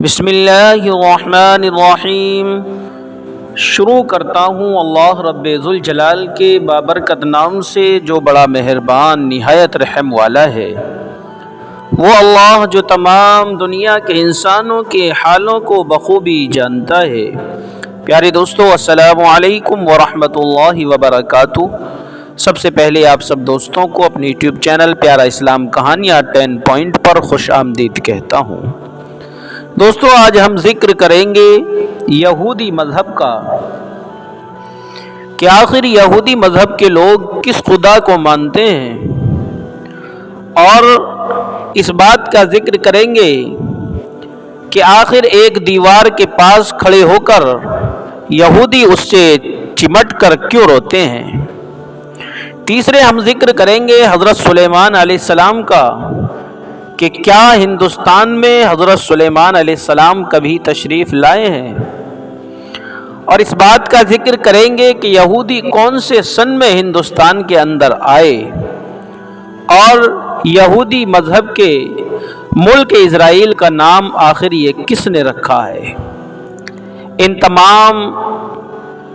بسم اللہ الرحمن الرحیم۔ شروع کرتا ہوں اللہ رب ذوالجلال کے بابرکت نام سے جو بڑا مہربان نہایت رحم والا ہے۔ وہ اللہ جو تمام دنیا کے انسانوں کے حالوں کو بخوبی جانتا ہے۔ پیارے دوستو، السلام علیکم ورحمۃ اللہ وبرکاتہ۔ سب سے پہلے آپ سب دوستوں کو اپنے یوٹیوب چینل پیارا اسلام کہانیاں 10 پوائنٹ پر خوش آمدید کہتا ہوں۔ دوستو، آج ہم ذکر کریں گے یہودی مذہب کا کہ آخر یہودی مذہب کے لوگ کس خدا کو مانتے ہیں، اور اس بات کا ذکر کریں گے کہ آخر ایک دیوار کے پاس کھڑے ہو کر یہودی اس سے چمٹ کر کیوں روتے ہیں۔ تیسرے ہم ذکر کریں گے حضرت سلیمان علیہ السلام کا کہ کیا ہندوستان میں حضرت سلیمان علیہ السلام کبھی تشریف لائے ہیں، اور اس بات کا ذکر کریں گے کہ یہودی کون سے سن میں ہندوستان کے اندر آئے، اور یہودی مذہب کے ملک اسرائیل کا نام آخر یہ کس نے رکھا ہے۔ ان تمام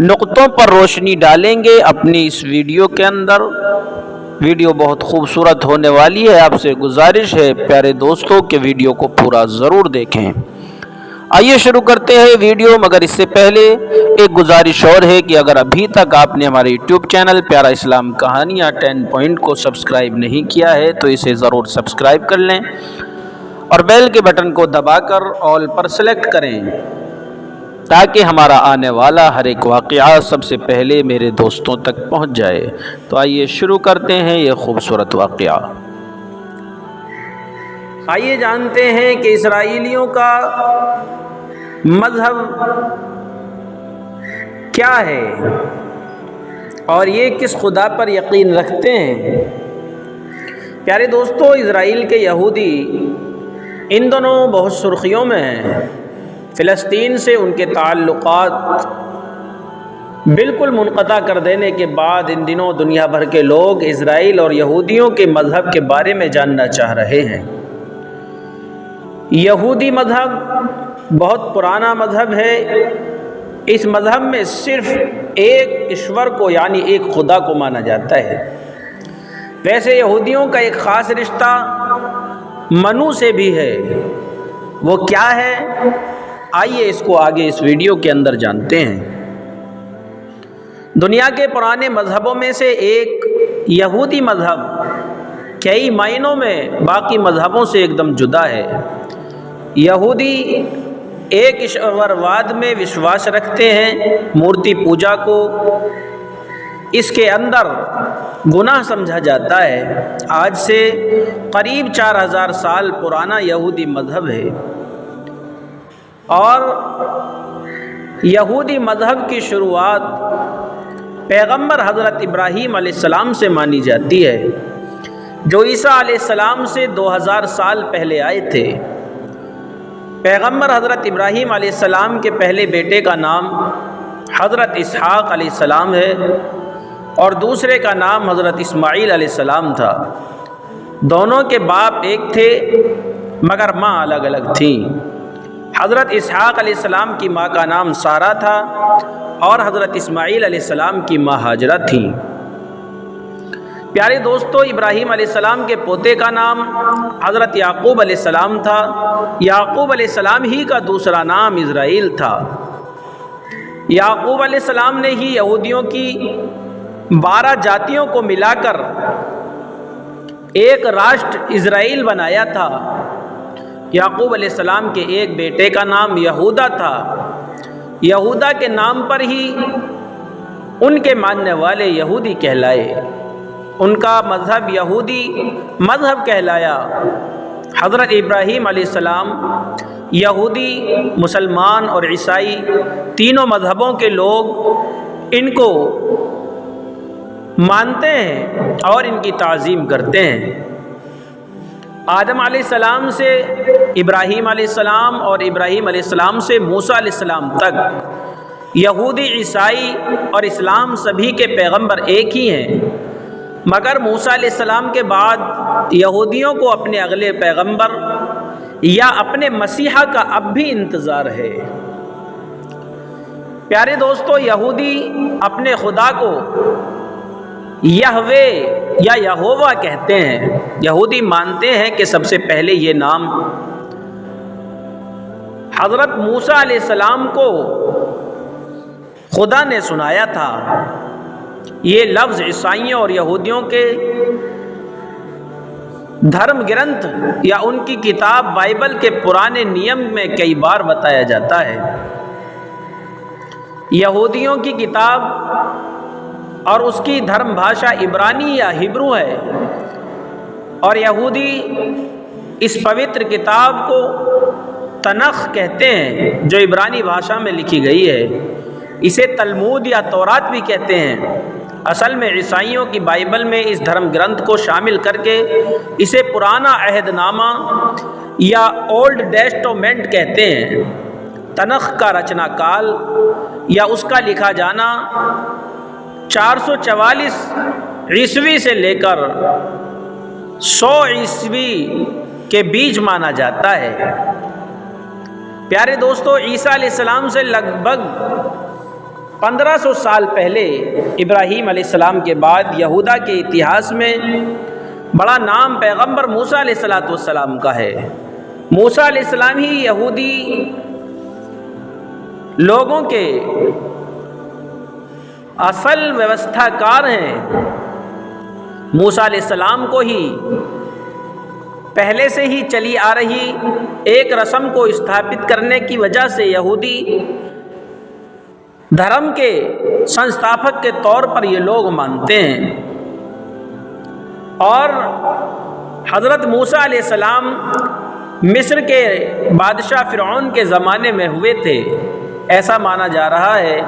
نقطوں پر روشنی ڈالیں گے اپنی اس ویڈیو کے اندر۔ ویڈیو بہت خوبصورت ہونے والی ہے، آپ سے گزارش ہے پیارے دوستوں کہ ویڈیو کو پورا ضرور دیکھیں۔ آئیے شروع کرتے ہیں ویڈیو، مگر اس سے پہلے ایک گزارش اور ہے کہ اگر ابھی تک آپ نے ہمارے یوٹیوب چینل پیارا اسلام کہانیاں 10 پوائنٹ کو سبسکرائب نہیں کیا ہے تو اسے ضرور سبسکرائب کر لیں، اور بیل کے بٹن کو دبا کر آل پر سلیکٹ کریں تاکہ ہمارا آنے والا ہر ایک واقعہ سب سے پہلے میرے دوستوں تک پہنچ جائے۔ تو آئیے شروع کرتے ہیں یہ خوبصورت واقعہ۔ آئیے جانتے ہیں کہ اسرائیلیوں کا مذہب کیا ہے اور یہ کس خدا پر یقین رکھتے ہیں۔ پیارے دوستو، اسرائیل کے یہودی ان دنوں بہت سرخیوں میں ہیں۔ فلسطین سے ان کے تعلقات بالکل منقطع کر دینے کے بعد ان دنوں دنیا بھر کے لوگ اسرائیل اور یہودیوں کے مذہب کے بارے میں جاننا چاہ رہے ہیں۔ یہودی مذہب بہت پرانا مذہب ہے۔ اس مذہب میں صرف ایک ایشور کو یعنی ایک خدا کو مانا جاتا ہے۔ ویسے یہودیوں کا ایک خاص رشتہ منو سے بھی ہے، وہ کیا ہے؟ آئیے اس کو آگے اس ویڈیو کے اندر جانتے ہیں۔ دنیا کے پرانے مذہبوں میں سے ایک یہودی مذہب کئی معنوں میں باقی مذہبوں سے ایک دم جدا ہے۔ یہودی ایک ایشورواد میں وشواس رکھتے ہیں، مورتی پوجا کو اس کے اندر گناہ سمجھا جاتا ہے۔ آج سے قریب 4000 سال پرانا یہودی مذہب ہے، اور یہودی مذہب کی شروعات پیغمبر حضرت ابراہیم علیہ السلام سے مانی جاتی ہے، جو عیسیٰ علیہ السلام سے 2000 سال پہلے آئے تھے۔ پیغمبر حضرت ابراہیم علیہ السلام کے پہلے بیٹے کا نام حضرت اسحاق علیہ السلام ہے، اور دوسرے کا نام حضرت اسماعیل علیہ السلام تھا۔ دونوں کے باپ ایک تھے مگر ماں الگ الگ تھیں۔ حضرت اسحاق علیہ السلام کی ماں کا نام سارہ تھا، اور حضرت اسماعیل علیہ السلام کی ماں ہاجرہ تھی۔ پیارے دوستو، ابراہیم علیہ السلام کے پوتے کا نام حضرت یعقوب علیہ السلام تھا۔ یعقوب علیہ السلام ہی کا دوسرا نام اسرائیل تھا۔ یعقوب علیہ السلام نے ہی یہودیوں کی 12 جاتیوں کو ملا کر ایک راشٹر اسرائیل بنایا تھا۔ یعقوب علیہ السلام کے ایک بیٹے کا نام یہودا تھا۔ یہودا کے نام پر ہی ان کے ماننے والے یہودی کہلائے، ان کا مذہب یہودی مذہب کہلایا۔ حضرت ابراہیم علیہ السلام یہودی، مسلمان اور عیسائی تینوں مذہبوں کے لوگ ان کو مانتے ہیں اور ان کی تعظیم کرتے ہیں۔ آدم علیہ السلام سے ابراہیم علیہ السلام اور ابراہیم علیہ السلام سے موسیٰ علیہ السلام تک یہودی، عیسائی اور اسلام سبھی کے پیغمبر ایک ہی ہیں، مگر موسیٰ علیہ السلام کے بعد یہودیوں کو اپنے اگلے پیغمبر یا اپنے مسیحا کا اب بھی انتظار ہے؟ پیارے دوستو، یہودی اپنے خدا کو یہوے یا یہوہ کہتے ہیں۔ یہودی مانتے ہیں کہ سب سے پہلے یہ نام حضرت موسیٰ علیہ السلام کو خدا نے سنایا تھا۔ یہ لفظ عیسائیوں اور یہودیوں کے دھرم گرنتھ یا ان کی کتاب بائبل کے پرانے نیم میں کئی بار بتایا جاتا ہے۔ یہودیوں کی کتاب اور اس کی دھرم بھاشا عبرانی یا ہبرو ہے، اور یہودی اس پوتر کتاب کو تنخ کہتے ہیں جو عبرانی بھاشا میں لکھی گئی ہے۔ اسے تلمود یا تورات بھی کہتے ہیں۔ اصل میں عیسائیوں کی بائبل میں اس دھرم گرنتھ کو شامل کر کے اسے پرانا عہد نامہ یا اولڈ ٹیسٹامنٹ کہتے ہیں۔ تنخ کا رچنا کال یا اس کا لکھا جانا 444 عیسوی سے لے کر 100 عیسوی کے بیچ مانا جاتا ہے۔ پیارے دوستو، عیسیٰ علیہ السلام سے لگ بھگ 1500 سال پہلے ابراہیم علیہ السلام کے بعد یہودا کے اتہاس میں بڑا نام پیغمبر موسیٰ علیہ السلام کا ہے۔ موسیٰ علیہ السلام ہی یہودی لوگوں کے اصل ویوستھا کار ہیں۔ موسیٰ علیہ السلام کو ہی پہلے سے ہی چلی آ رہی ایک رسم کو استھاپت کرنے کی وجہ سے یہودی دھرم کے سنستھاپک کے طور پر یہ لوگ مانتے ہیں، اور حضرت موسیٰ علیہ السلام مصر کے بادشاہ فرعون کے زمانے میں ہوئے تھے۔ ایسا مانا جا رہا ہے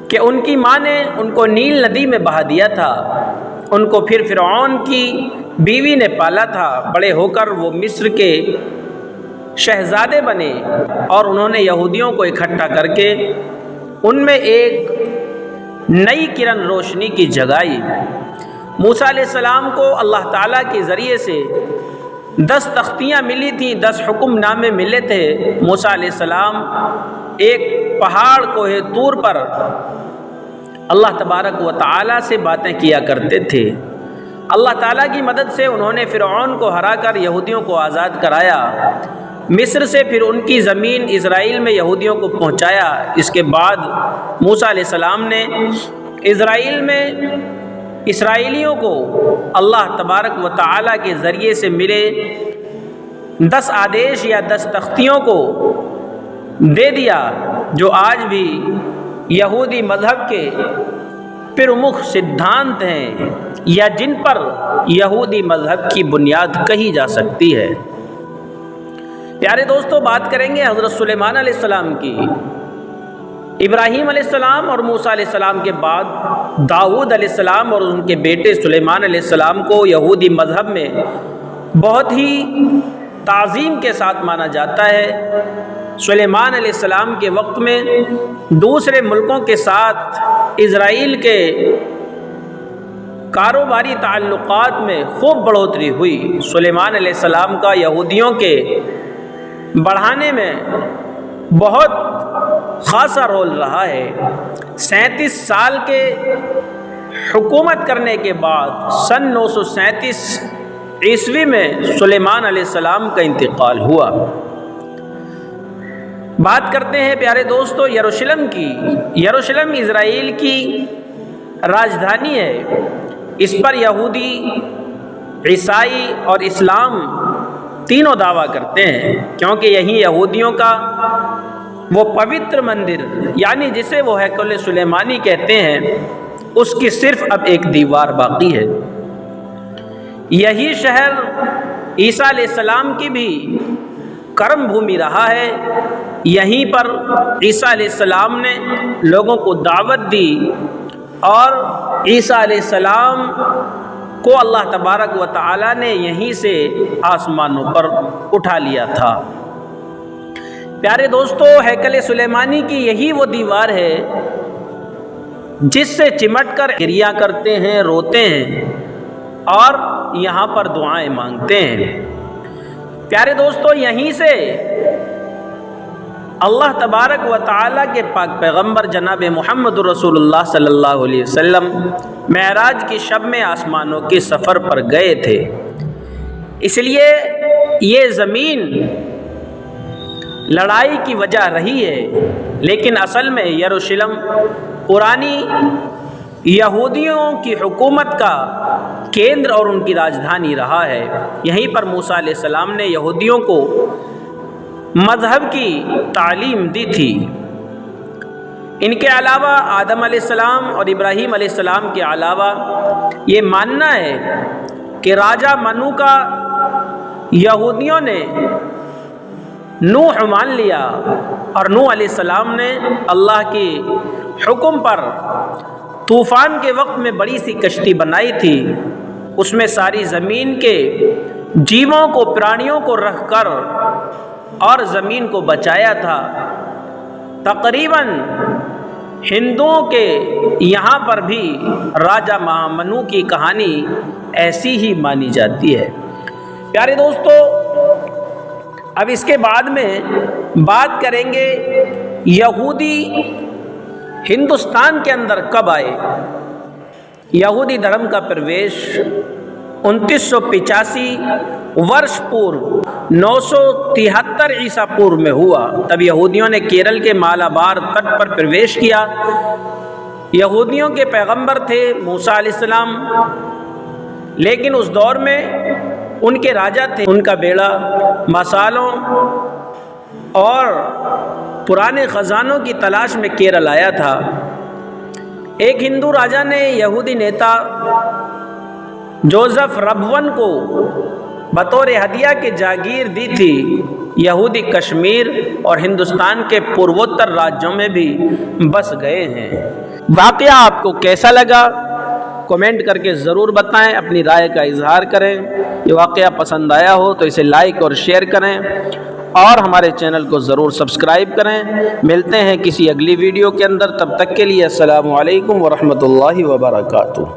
کہ ان کی ماں نے ان کو نیل ندی میں بہا دیا تھا۔ ان کو پھر فرعون کی بیوی نے پالا تھا۔ بڑے ہو کر وہ مصر کے شہزادے بنے، اور انہوں نے یہودیوں کو اکٹھا کر کے ان میں ایک نئی کرن روشنی کی جگائی۔ موسیٰ علیہ السلام کو اللہ تعالیٰ کے ذریعے سے 10 تختیاں ملی تھیں، 10 حکم نامے ملے تھے۔ موسیٰ علیہ السلام ایک پہاڑ کوہ طور پر اللہ تبارک و تعالیٰ سے باتیں کیا کرتے تھے۔ اللہ تعالیٰ کی مدد سے انہوں نے فرعون کو ہرا کر یہودیوں کو آزاد کرایا۔ مصر سے پھر ان کی زمین اسرائیل میں یہودیوں کو پہنچایا۔ اس کے بعد موسیٰ علیہ السلام نے اسرائیل میں اسرائیلیوں کو اللہ تبارک و تعالیٰ کے ذریعے سے ملے 10 آدیش یا 10 تختیوں کو دے دیا، جو آج بھی یہودی مذہب کے پرمکھ سدھانت ہیں، یا جن پر یہودی مذہب کی بنیاد کہی جا سکتی ہے۔ پیارے دوستو، بات کریں گے حضرت سلیمان علیہ السلام کی۔ ابراہیم علیہ السلام اور موسیٰ علیہ السلام کے بعد داؤد علیہ السلام اور ان کے بیٹے سلیمان علیہ السلام کو یہودی مذہب میں بہت ہی تعظیم کے ساتھ مانا جاتا ہے۔ سلیمان علیہ السلام کے وقت میں دوسرے ملکوں کے ساتھ اسرائیل کے کاروباری تعلقات میں خوب بڑھوتری ہوئی۔ سلیمان علیہ السلام کا یہودیوں کے بڑھانے میں بہت خاصا رول رہا ہے۔ 37 سال کے حکومت کرنے کے بعد سن 937 عیسوی میں سلیمان علیہ السلام کا انتقال ہوا۔ بات کرتے ہیں پیارے دوستو یروشلم کی۔ یروشلم اسرائیل کی راجدھانی ہے۔ اس پر یہودی، عیسائی اور اسلام تینوں دعویٰ کرتے ہیں، کیونکہ یہی یہودیوں کا وہ پوتر مندر، یعنی جسے وہ ہیکل سلیمانی کہتے ہیں، اس کی صرف اب ایک دیوار باقی ہے۔ یہی شہر عیسیٰ علیہ السلام کی بھی کرم بھومی رہا ہے۔ یہیں پر عیسیٰ علیہ السلام نے لوگوں کو دعوت دی، اور عیسیٰ علیہ السلام کو اللہ تبارک و تعالیٰ نے یہیں سے آسمانوں پر اٹھا لیا تھا۔ پیارے دوستو، ہیکل سلیمانی کی یہی وہ دیوار ہے جس سے چمٹ کر گریہ کرتے ہیں، روتے ہیں، اور یہاں پر دعائیں مانگتے ہیں۔ پیارے دوستو، یہیں سے اللہ تبارک و تعالیٰ کے پاک پیغمبر جناب محمد رسول اللہ صلی اللہ علیہ وسلم معراج کی شب میں آسمانوں کے سفر پر گئے تھے۔ اس لیے یہ زمین لڑائی کی وجہ رہی ہے، لیکن اصل میں یروشلم پرانی یہودیوں کی حکومت کا کیندر اور ان کی راجدھانی رہا ہے۔ یہیں پر موسیٰ علیہ السلام نے یہودیوں کو مذہب کی تعلیم دی تھی۔ ان کے علاوہ آدم علیہ السلام اور ابراہیم علیہ السلام کے علاوہ یہ ماننا ہے کہ راجہ منو کا یہودیوں نے نوح مان لیا، اور نوح علیہ السلام نے اللہ کی حکم پر طوفان کے وقت میں بڑی سی کشتی بنائی تھی، اس میں ساری زمین کے جیووں کو، پرانیوں کو رکھ کر اور زمین کو بچایا تھا۔ تقریباً ہندوؤں کے یہاں پر بھی راجہ مہامنو کی کہانی ایسی ہی مانی جاتی ہے۔ پیارے دوستو، اب اس کے بعد میں بات کریں گے یہودی ہندوستان کے اندر کب آئے۔ یہودی دھرم کا پرویش 2985 ورش پورو 973 عیسیٰ پورو میں ہوا۔ تب یہودیوں نے کیرل کے مالابار تٹ پر پرویش کیا۔ یہودیوں کے پیغمبر تھے موسیٰ علیہ السلام، لیکن اس دور میں ان کے راجہ تھے، ان کا بیڑا مصالوں اور پرانے خزانوں کی تلاش میں کیرل آیا تھا۔ ایک ہندو راجہ نے یہودی نیتا جوزف ربون کو بطور ہدیہ کے جاگیر دی تھی۔ یہودی کشمیر اور ہندوستان کے پوروتر راجیوں میں بھی بس گئے ہیں۔ واقعہ آپ کو کیسا لگا کمنٹ کر کے ضرور بتائیں، اپنی رائے کا اظہار کریں۔ یہ واقعہ پسند آیا ہو تو اسے لائک اور شیئر کریں، اور ہمارے چینل کو ضرور سبسکرائب کریں۔ ملتے ہیں کسی اگلی ویڈیو کے اندر، تب تک کے لیے السلام علیکم ورحمۃ اللہ وبرکاتہ۔